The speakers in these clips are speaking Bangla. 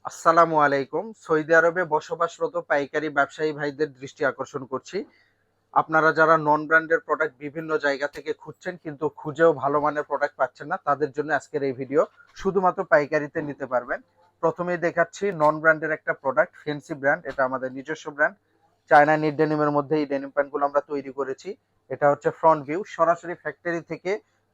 আসসালামু আলাইকুম। সৌদি আরবে বসবাসরত পাইকারি ব্যবসায়ী ভাইদের দৃষ্টি আকর্ষণ করছি। আপনারা যারা নন ব্র্যান্ডের প্রোডাক্ট বিভিন্ন জায়গা থেকে খুঁজছেন কিন্তু খুঁজেও ভালো মানের প্রোডাক্ট পাচ্ছেন না, তাদের জন্য আজকের এই ভিডিও। শুধুমাত্র পাইকারিতে নিতে পারবেন। প্রথমেই দেখাচ্ছি নন ব্র্যান্ডের একটা প্রোডাক্ট, ফেন্সি ব্র্যান্ড। এটা আমাদের নিজস্ব ব্র্যান্ড। চায়না নিট ডেনিমের মধ্যে এই ডেনিম প্যান্টগুলো আমরা তৈরি করেছি। এটা হচ্ছে ফ্রন্ট ভিউ, সরাসরি ফ্যাক্টরি থেকে।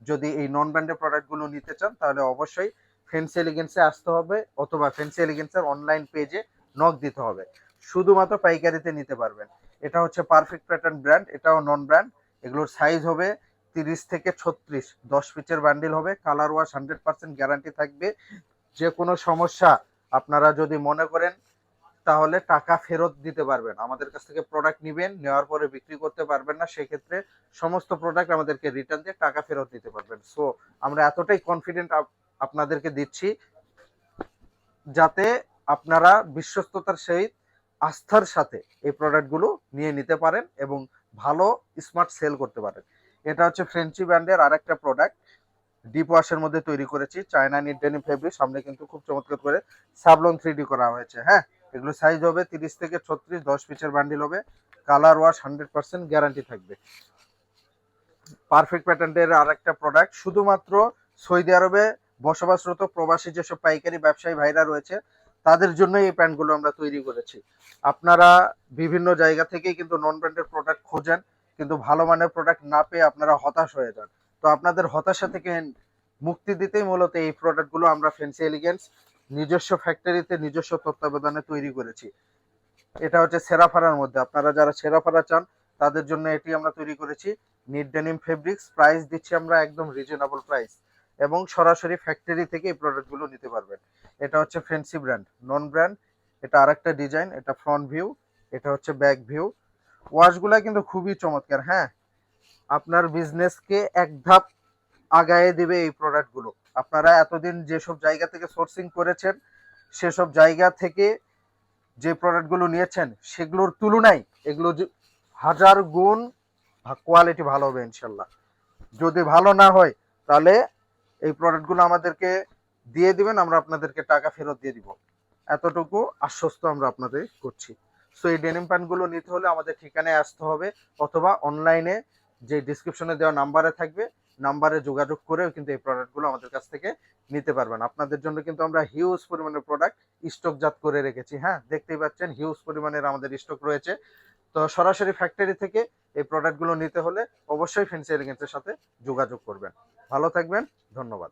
যদি এই নন ব্র্যান্ডের প্রোডাক্টগুলো নিতে চান তাহলে অবশ্যই ফেন্সি এলিগেন্সে আসতে হবে অথবা ফেন্সি এলিগেন্সের অনলাইন পেজে নক দিতে হবে। শুধুমাত্র পাইকারিতে নিতে পারবেন। এটা হচ্ছে পারফেক্ট প্যাটার্ন ব্র্যান্ড, এটাও নন ব্র্যান্ড। এগুলোর সাইজ হবে 30 থেকে 36, 10 পিচের বান্ডিল হবে। কালার ওয়াশ 100% গ্যারান্টি থাকবে। যে কোনো সমস্যা আপনারা যদি মনে করেন তাহলে টাকা ফেরত দিতে পারবেন। আমাদের কাছ থেকে প্রোডাক্ট নিবেন, নেওয়ার পরে বিক্রি করতে পারবেন না, সেক্ষেত্রে সমস্ত প্রোডাক্ট আমাদেরকে রিটার্ন দিয়ে টাকা ফেরত দিতে পারবেন। সো আমরা এতটাই কনফিডেন্ট আপনাদেরকে দিচ্ছি যাতে আপনারা বিশ্বস্ততার সহিত আস্থার সাথে এই প্রোডাক্টগুলো নিয়ে নিতে পারেন এবং ভালো স্মার্ট সেল করতে পারেন। এটা হচ্ছে ফ্রেঞ্চি ব্র্যান্ডের আরেকটা প্রোডাক্ট, ডিপ ওয়াশের মধ্যে তৈরি করেছি। চায়না নিট ডেনিম ফেব্রিক, সামনে কিন্তু খুব চমৎকার করে সাবলন 3D করা হয়েছে। হ্যাঁ, এগুলো সাইজ হবে 30 থেকে 36, 10 পিচের বান্ডিল হবে। কালার ওয়াশ 100% গ্যারান্টি থাকবে। পারফেক্ট প্যাটার্নের আরেকটা প্রোডাক্ট, শুধুমাত্র সৌদি আরবে বসবাসরত প্রবাসী যেসব পাইকারি ব্যবসায়ী ভাইরা রয়েছে তাদের জন্য এই প্যান্টগুলো আমরা তৈরি করেছি। আপনারা বিভিন্ন জায়গা থেকেই কিন্তু নন ব্র্যান্ডের প্রোডাক্ট খোঁজেন, কিন্তু ভালো মানের প্রোডাক্ট না পেয়ে আপনারা হতাশ হয়ে যান। তো আপনাদের হতাশা থেকে মুক্তি দিতেই মূলত এই প্রোডাক্টগুলো আমরা ফেন্সি এলিগেন্স নিজস্ব ফ্যাক্টরিতে নিজস্ব তত্ত্বাবধানে তৈরি করেছি। এটা হচ্ছে সেরাফারার মধ্যে, আপনারা যারা সেরাফারা চান তাদের জন্য এটি আমরা তৈরি করেছি। নিট ডেনিম ফেব্রিক্স, প্রাইস দিচ্ছি আমরা একদম রিজনেবল প্রাইস এবং সরাসরি ফ্যাক্টরি থেকে এই প্রোডাক্টগুলো নিতে পারবেন। এটা হচ্ছে ফেন্সি ব্র্যান্ড, নন ব্র্যান্ড। এটা আরেকটা ডিজাইন, এটা ফ্রন্ট ভিউ, এটা হচ্ছে ব্যাক ভিউ। ওয়াশগুলা কিন্তু খুবই চমৎকার। হ্যাঁ, আপনার বিজনেসকে এক ধাপ আগায়ে দিবে এই প্রোডাক্টগুলো। আপনারা এতদিন যেসব জায়গা থেকে সোর্সিং করেছেন সেসব জায়গা থেকে যে প্রোডাক্টগুলো নিয়েছেন সেগুলোর তুলনায় এগুলো হাজার গুণ কোয়ালিটি ভালো হবে ইনশাল্লাহ। যদি ভালো না হয় তাহলে এই প্রোডাক্টগুলো আমাদেরকে দিয়ে দিবেন, আমরা আপনাদেরকে টাকা ফেরত দিয়ে দিব। এতটুকু আশ্বস্ত আমরা আপনাদের করছি। সো এই ডেনিম প্যান্টগুলো নিতে হলে আমাদের ঠিকানায় আসতে হবে অথবা অনলাইনে যে ডিসক্রিপশনে দেওয়া নাম্বারে থাকবে, নাম্বারে যোগাযোগ করেও কিন্তু এই প্রোডাক্টগুলো আমাদের কাছ থেকে নিতে পারবেন। আপনাদের জন্য কিন্তু আমরা হিউজ পরিমাণের প্রোডাক্ট স্টকজাত করে রেখেছি। হ্যাঁ, দেখতেই পাচ্ছেন হিউজ পরিমাণের আমাদের স্টক রয়েছে। তো সরাসরি ফ্যাক্টরি থেকে এই প্রোডাক্টগুলো নিতে হলে অবশ্যই ফেন্সি এলিগেন্সের সাথে যোগাযোগ করবেন। ভালো থাকবেন, ধন্যবাদ।